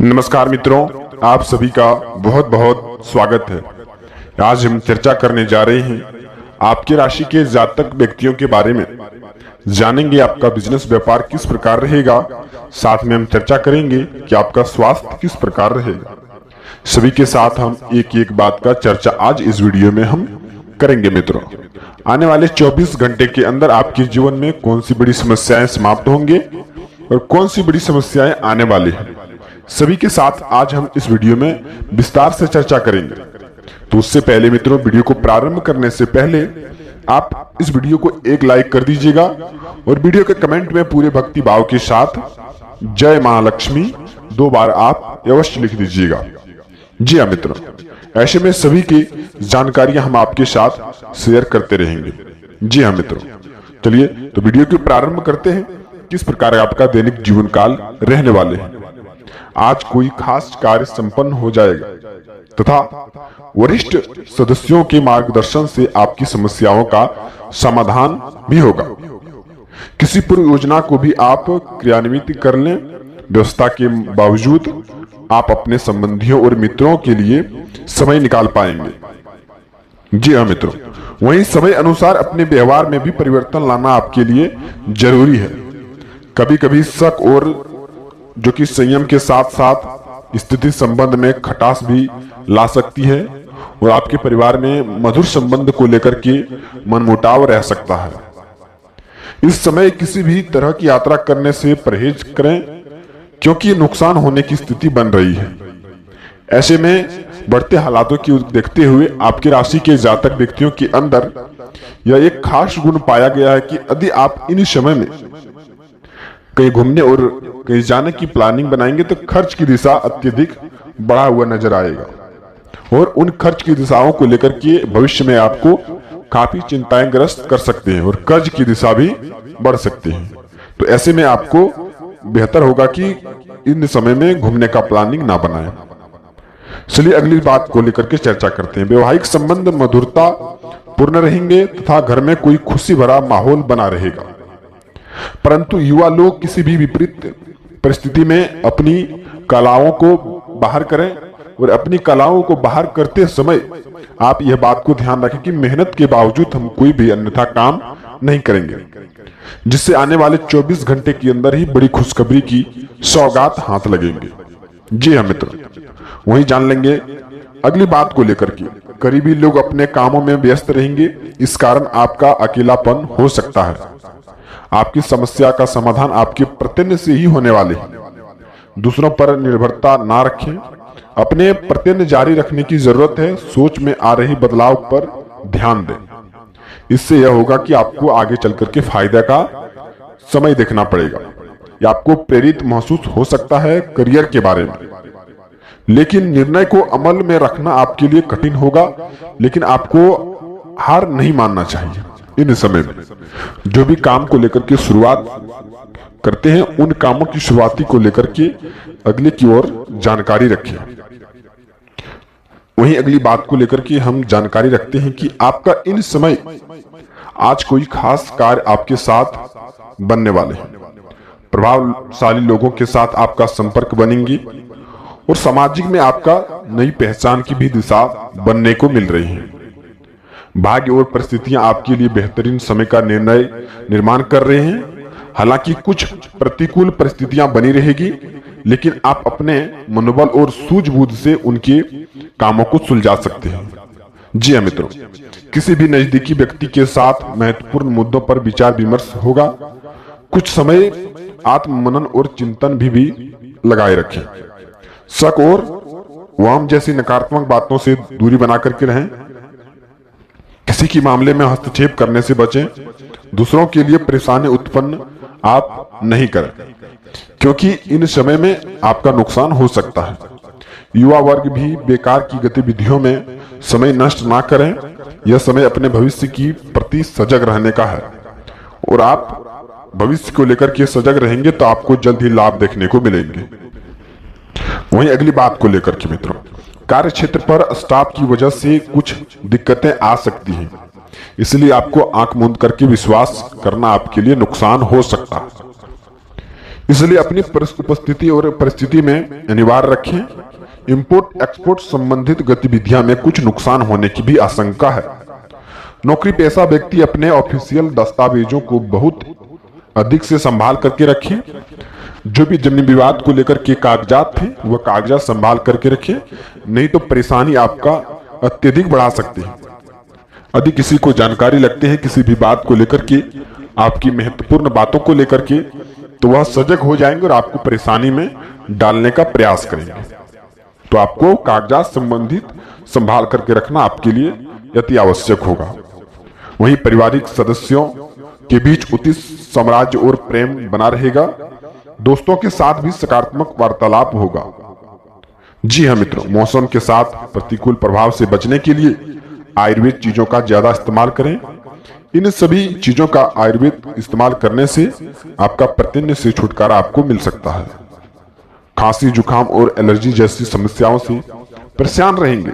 नमस्कार मित्रों, आप सभी का बहुत बहुत स्वागत है। आज हम चर्चा करने जा रहे हैं आपकी राशि के जातक व्यक्तियों के बारे में। जानेंगे आपका बिजनेस व्यापार किस प्रकार रहेगा, साथ में हम चर्चा करेंगे कि आपका स्वास्थ्य किस प्रकार रहेगा। सभी के साथ हम एक एक बात का चर्चा आज इस वीडियो में हम करेंगे। मित्रों, आने वाले 24 घंटे के अंदर आपके जीवन में कौन सी बड़ी समस्याएं समाप्त होंगे और कौन सी बड़ी समस्याएं आने वाली हैं, सभी के साथ आज हम इस वीडियो में विस्तार से चर्चा करेंगे। तो उससे पहले मित्रों, वीडियो को प्रारंभ करने से पहले आप इस वीडियो को एक लाइक कर दीजिएगा और वीडियो के कमेंट में पूरे भक्ति भाव के साथ जय महालक्ष्मी 2 बार आप अवश्य लिख दीजिएगा। जी हाँ मित्रों, ऐसे में सभी की जानकारियां हम आपके साथ शेयर करते रहेंगे। जी हाँ मित्रों, चलिए तो वीडियो को प्रारंभ करते हैं। किस प्रकार आपका दैनिक जीवन काल रहने वाले हैं। आज कोई खास कार्य संपन्न हो जाएगा तथा वरिष्ठ सदस्यों के मार्गदर्शन से आपकी समस्याओं का समाधान भी होगा। किसी पूर्व योजना को भी आप क्रियान्वित कर लें। व्यवस्था के बावजूद आप अपने संबंधियों और मित्रों के लिए समय निकाल पाएंगे। जी हाँ मित्रों, वहीं समय अनुसार अपने व्यवहार में भी परिवर्तन लाना आपके लिए जरूरी है। कभी कभी शक और जो कि संयम के साथ साथ स्थिति संबंध में खटास भी ला सकती है और आपके परिवार में मधुर संबंध को लेकर के मनमुटाव रह सकता है। इस समय किसी भी तरह की यात्रा करने से परहेज करें, क्योंकि नुकसान होने की स्थिति बन रही है। ऐसे में बढ़ते हालातों की देखते हुए आपकी राशि के जातक व्यक्तियों के अंदर यह एक खास गुण पाया गया है कि यदि आप इन समय में कहीं घूमने और कहीं जाने की प्लानिंग बनाएंगे तो खर्च की दिशा अत्यधिक बढ़ा हुआ नजर आएगा और उन खर्च की दिशाओं को लेकर के भविष्य में आपको काफी चिंताएं ग्रस्त कर सकते हैं और कर्ज की दिशा भी बढ़ सकती है। तो ऐसे में आपको बेहतर होगा कि इन समय में घूमने का प्लानिंग ना बनाएं। चलिए अगली बात को लेकर के चर्चा करते हैं। वैवाहिक संबंध मधुरता पूर्ण रहेंगे तथा घर में कोई खुशी भरा माहौल बना रहेगा। परंतु युवा लोग किसी भी विपरीत परिस्थिति में अपनी कलाओं को बाहर करें और अपनी कलाओं को बाहर करते समय आप यह बात को ध्यान रखें कि मेहनत के बावजूद हम कोई भी अन्यथा काम नहीं करेंगे, जिससे आने वाले 24 घंटे के अंदर ही बड़ी खुशखबरी की सौगात हाथ लगेंगे। जी हाँ मित्रों, वहीं जान लेंगे अगली बात को लेकर के। करीबी लोग अपने कामों में व्यस्त रहेंगे, इस कारण आपका अकेलापन हो सकता है। आपकी समस्या का समाधान आपके प्रत्यय से ही होने वाले हैं। दूसरों पर निर्भरता ना रखें, अपने प्रत्यय जारी रखने की जरूरत है। सोच में आ रही बदलाव पर ध्यान दें, इससे यह होगा कि आपको आगे चलकर के फायदा का समय देखना पड़ेगा या आपको प्रेरित महसूस हो सकता है करियर के बारे में। लेकिन निर्णय को अमल में रखना आपके लिए कठिन होगा, लेकिन आपको हार नहीं मानना चाहिए। इन समय में जो भी काम को लेकर के शुरुआत करते हैं, उन कामों की शुरुआती को लेकर के अगले की ओर जानकारी रखें। वहीं अगली बात को लेकर के हम जानकारी रखते हैं कि आपका इन समय आज कोई खास कार्य आपके साथ बनने वाले हैं। प्रभावशाली लोगों के साथ आपका संपर्क बनेंगी और सामाजिक में आपका नई पहचान की भी दिशा बनने को मिल रही है। भाग्य और परिस्थितियां आपके लिए बेहतरीन समय का निर्माण कर रहे हैं। हालांकि कुछ प्रतिकूल परिस्थितियां बनी रहेगी, लेकिन आप अपने मनोबल और सूझबूझ से उनके कामों को सुलझा सकते हैं। जी हाँ मित्रों, किसी भी नजदीकी व्यक्ति के साथ महत्वपूर्ण मुद्दों पर विचार विमर्श होगा। कुछ समय आत्ममनन और चिंतन भी लगाए रखें। शक और वाम जैसी नकारात्मक बातों से दूरी बना करके रहें। किसी के मामले में हस्तक्षेप करने से बचें। दूसरों के लिए परेशानी उत्पन्न आप नहीं करें, क्योंकि इन समय में आपका नुकसान हो सकता है। युवा वर्ग भी बेकार की गतिविधियों में समय नष्ट ना करें। यह समय अपने भविष्य की प्रति सजग रहने का है और आप भविष्य को लेकर के सजग रहेंगे तो आपको जल्द ही लाभ देखने को मिलेंगे। वहीं अगली बात को लेकर के मित्रों, कार्य क्षेत्र पर स्टाफ की वजह से कुछ दिक्कतें आ सकती हैं, इसलिए आपको आंख मूंद करके विश्वास करना आपके लिए नुकसान हो सकता है। इसलिए अपनी उपस्थिति और परिस्थिति में अनिवार्य रखें। इंपोर्ट एक्सपोर्ट संबंधित गतिविधियां में कुछ नुकसान होने की भी आशंका है। नौकरी पेशा व्यक्ति अपने ऑफिशियल दस्तावेजों को बहुत अधिक से संभाल करके रखें। जो भी जमीन विवाद को लेकर के कागजात थे वह कागजात संभाल करके रखें, नहीं तो परेशानी आपका अत्यधिक बढ़ा सकती है। यदि किसी को जानकारी लगती है किसी भी बात को लेकर के, आपकी महत्वपूर्ण बातों को लेकर के, तो वह सजग हो जाएंगे और आपको परेशानी में डालने का प्रयास करेंगे। तो आपको कागजात संबंधित संभाल करके रखना आपके लिए अति आवश्यक होगा। वहीं पारिवारिक सदस्यों के बीच उचित साम्राज्य और प्रेम बना रहेगा। दोस्तों के साथ भी सकारात्मक वार्तालाप होगा। जी हाँ मित्रों, मौसम के साथ प्रतिकूल प्रभाव से बचने के लिए आयुर्वेद चीजों का ज्यादा इस्तेमाल करें। इन सभी चीजों का आयुर्वेद इस्तेमाल करने से आपका प्रतिनिधि से छुटकारा आपको मिल सकता है। खांसी जुकाम और एलर्जी जैसी समस्याओं से परेशान रहेंगे,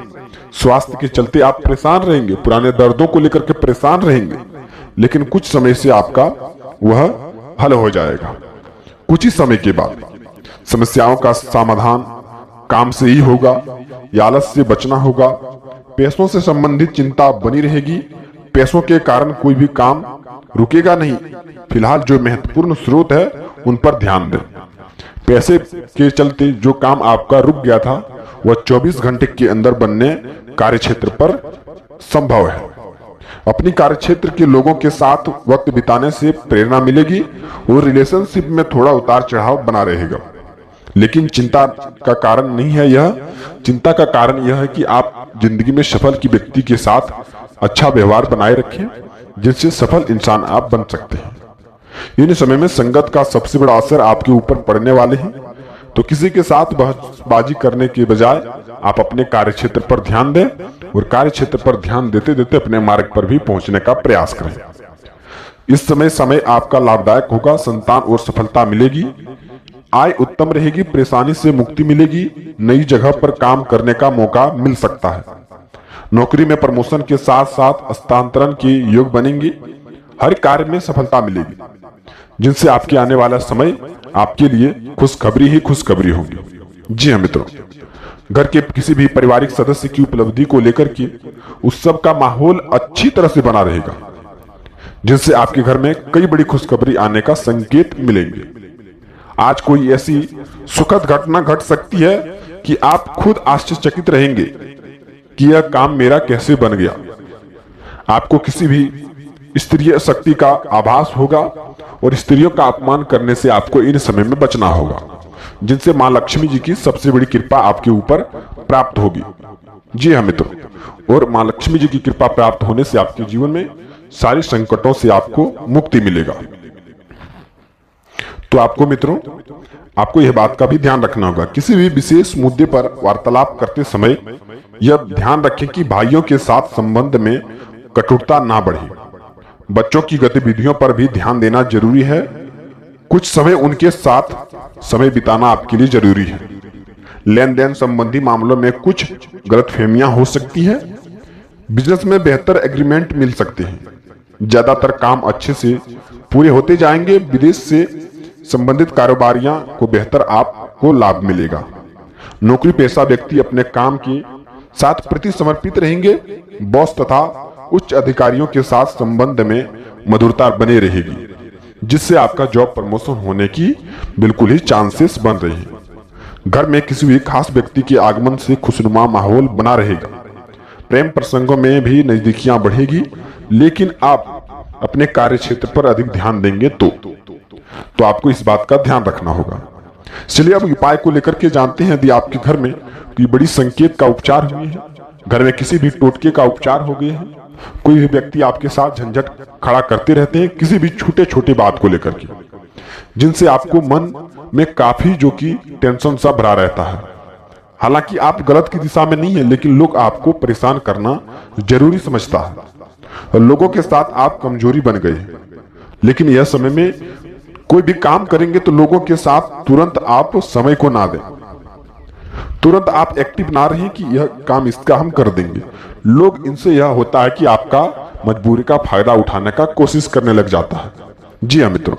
स्वास्थ्य के चलते आप परेशान रहेंगे, पुराने दर्दों को लेकर के परेशान रहेंगे, लेकिन कुछ समय से आपका वह हल हो जाएगा। कुछ ही समय के बाद समस्याओं का समाधान काम से ही होगा या आलस से बचना होगा। पैसों से संबंधित चिंता बनी रहेगी। पैसों के कारण कोई भी काम रुकेगा नहीं। फिलहाल जो महत्वपूर्ण स्रोत है उन पर ध्यान दें। पैसे के चलते जो काम आपका रुक गया था वह 24 घंटे के अंदर बनने कार्य क्षेत्र पर संभव है। अपनी कार्य क्षेत्र के लोगों के साथ वक्त बिताने से प्रेरणा मिलेगी और रिलेशनशिप में थोड़ा उतार चढ़ाव बना रहेगा। लेकिन चिंता का कारण नहीं है यह। चिंता का कारण यह है कि आप जिंदगी में सफल की व्यक्ति के साथ अच्छा व्यवहार बनाए रखें, जिससे सफल इंसान आप बन सकते हैं। इन समय में संगत का सबसे बड़ा असर आपके ऊपर पड़ने वाले हैं, तो किसी के साथ बहसबाजी करने के बजाय आप अपने कार्य क्षेत्र पर ध्यान दें और कार्य क्षेत्र पर ध्यान देते देते अपने मार्ग पर भी पहुंचने का प्रयास करें। इस समय आपका लाभदायक होगा। संतान और सफलता मिलेगी, आय उत्तम रहेगी, परेशानी से मुक्ति मिलेगी, नई जगह पर काम करने का मौका मिल सकता है। नौकरी में प्रमोशन के साथ साथ स्थानांतरण के योग बनेंगे। हर कार्य में सफलता मिलेगी, जिनसे आपके आने वाला समय आपके लिए खुशखबरी ही खुशखबरी होगी। जी हाँ मित्रों, घर के किसी भी पारिवारिक सदस्य की उपलब्धि को लेकर के उत्सव का माहौल अच्छी तरह से बना रहेगा, जिनसे आपके घर में कई बड़ी खुशखबरी आने का संकेत मिलेंगे। आज कोई ऐसी सुखद घटना घट सकती है कि आप खुद आश्चर्यचकित रहेंगे कि यह काम मेरा कैसे बन गया। आपको किसी भी स्त्रीय शक्ति का आभास होगा और स्त्रियों का अपमान करने से आपको इन समय में बचना होगा, जिनसे मां लक्ष्मी जी की सबसे बड़ी कृपा आपके ऊपर प्राप्त होगी। जी हाँ मित्रों, और मां लक्ष्मी जी की कृपा प्राप्त होने से आपके जीवन में सारे संकटों से आपको मुक्ति मिलेगा। तो आपको मित्रों, आपको यह बात का भी ध्यान रखना होगा, किसी भी विशेष मुद्दे पर वार्तालाप करते समय यह ध्यान रखें कि भाइयों के साथ संबंध में कटुता ना बढ़े। बच्चों की गतिविधियों पर भी ध्यान देना जरूरी है। कुछ समय उनके साथ समय बिताना आपके लिए जरूरी है। लेन देन संबंधी मामलों में कुछ गलतफहमियां हो सकती है। बिजनेस में बेहतर एग्रीमेंट मिल सकते हैं। ज्यादातर काम अच्छे से पूरे होते जाएंगे। विदेश से संबंधित कारोबारियों को बेहतर आपको लाभ मिलेगा। नौकरी पेशा व्यक्ति अपने काम के साथ प्रति समर्पित रहेंगे। बॉस तथा उच्च अधिकारियों के साथ संबंध में मधुरता बने रहेगी, जिससे आपका जॉब प्रमोशन होने की बिल्कुल ही चांसेस बन रहे हैं। घर में किसी भी खास व्यक्ति के आगमन से खुशनुमा माहौल बना रहेगा। प्रेम प्रसंगों में भी नजदीकियां बढ़ेगी, लेकिन आप अपने कार्य क्षेत्र पर अधिक ध्यान देंगे तो आपको इस बात का ध्यान रखना होगा। चलिए अब उपाय को लेकर के जानते हैं। यदि आपके घर में कोई बड़ी संकेत का उपचार हुई है, घर में किसी भी टोटके का उपचार हो गए हैं, कोई भी व्यक्ति आपके साथ झंझट खड़ा करते रहते हैं किसी भी छोटे छोटे बात को लेकर के, जिनसे आपको मन में काफी जो कि टेंशन सा भरा रहता है। हालांकि आप गलत की दिशा में नहीं है, लेकिन लोग आपको परेशान करना जरूरी समझता है और लोगों के साथ आप कमजोरी बन गए हैं। लेकिन यह समय में कोई भी काम करेंगे तो लोगों के साथ तुरंत आप समय को ना दें। तुरंत आप एक्टिव ना रहें कि यह काम इसका हम कर देंगे। लोग इनसे यह होता है कि आपका मजबूरी का फायदा उठाने का कोशिश करने लग जाता है। जी हाँ मित्रों,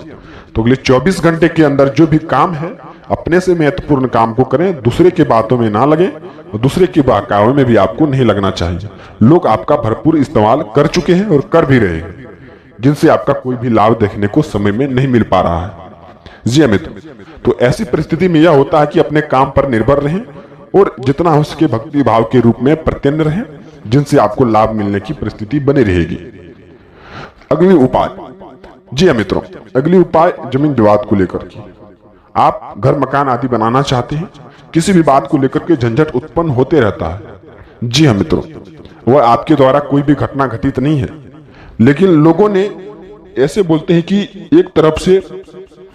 तो अगले 24 घंटे के अंदर जो भी काम है अपने से महत्वपूर्ण काम को करें, दूसरे की बातों में ना लगे और दूसरे की बहकावे में भी आपको नहीं लगना चाहिए। लोग आपका भरपूर इस्तेमाल कर चुके हैं और कर भी रहे हैं, जिनसे आपका कोई भी लाभ देखने को समय में नहीं मिल पा रहा है। जी मित्र, तो ऐसी परिस्थिति में यह होता है कि अपने काम पर निर्भर रहें और जितना हो सके भक्ति भाव के रूप में प्रत्यन्न रहें, जिनसे आपको लाभ मिलने की परिस्थिति बनी रहेगी। अगली उपाय, जी मित्रों, अगली उपाय जमीन विवाद को लेकर के। आप घर मकान आदि बनाना चाहते हैं, किसी भी बात को लेकर के झंझट उत्पन्न होते रहता है। जी हाँ मित्रों, वह आपके द्वारा कोई भी घटना घटित नहीं है, लेकिन लोगों ने ऐसे बोलते हैं कि एक तरफ से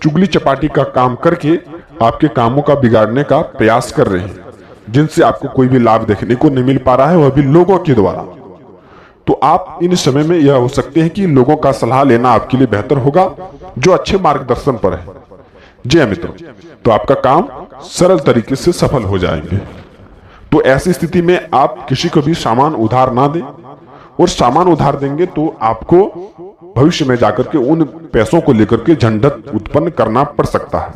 चुगली चपाटी का काम करके आपके कामों का बिगाड़ने का प्रयास कर रहे हैं, जिनसे आपको कोई भी लाभ देखने को नहीं मिल पा रहा है, वह भी लोगों के द्वारा। तो आप इन समय में यह हो सकते हैं कि लोगों का सलाह लेना आपके लिए बेहतर होगा, जो अच्छे मार्गदर्शन पर है। जी हाँ मित्रों, तो आपका काम सरल तरीके से सफल हो जाएंगे। तो ऐसी स्थिति में आप किसी को भी सामान उधार ना दें, और सामान उधार देंगे तो आपको भविष्य में जाकर के उन पैसों को लेकर के झंझट उत्पन्न करना पड़ सकता है।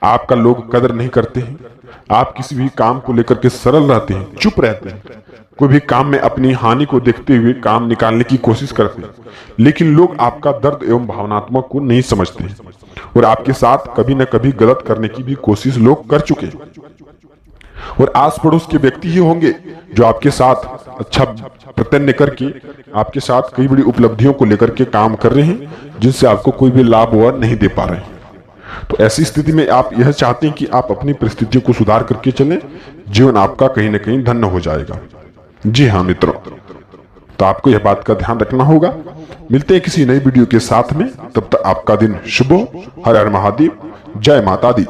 आपका लोग कदर नहीं करते हैं, आप किसी भी काम को लेकर के सरल रहते हैं, चुप रहते हैं, कोई भी काम में अपनी हानि को देखते हुए काम निकालने की कोशिश करते हैं, लेकिन लोग आपका दर्द एवं भावनात्मक को नहीं समझते हैं और आपके साथ कभी न कभी गलत करने की भी कोशिश लोग कर चुके हैं। और आस पड़ोस के व्यक्ति ही होंगे जो आपके साथ अच्छा प्रत्यन्न करके आपके साथ कई बड़ी उपलब्धियों को लेकर के काम कर रहे हैं, जिनसे आपको कोई भी लाभ वह नहीं दे पा रहे हैं। तो ऐसी स्थिति में आप यह चाहते हैं कि आप अपनी परिस्थितियों को सुधार करके चलें, जीवन आपका कहीं न कहीं धन्य हो जाएगा। जी हाँ मित्रों, तो आपको यह बात का ध्यान रखना होगा। मिलते हैं किसी नई वीडियो के साथ में, तब तक आपका दिन शुभ हो। हर हर महादेव, जय माता दी।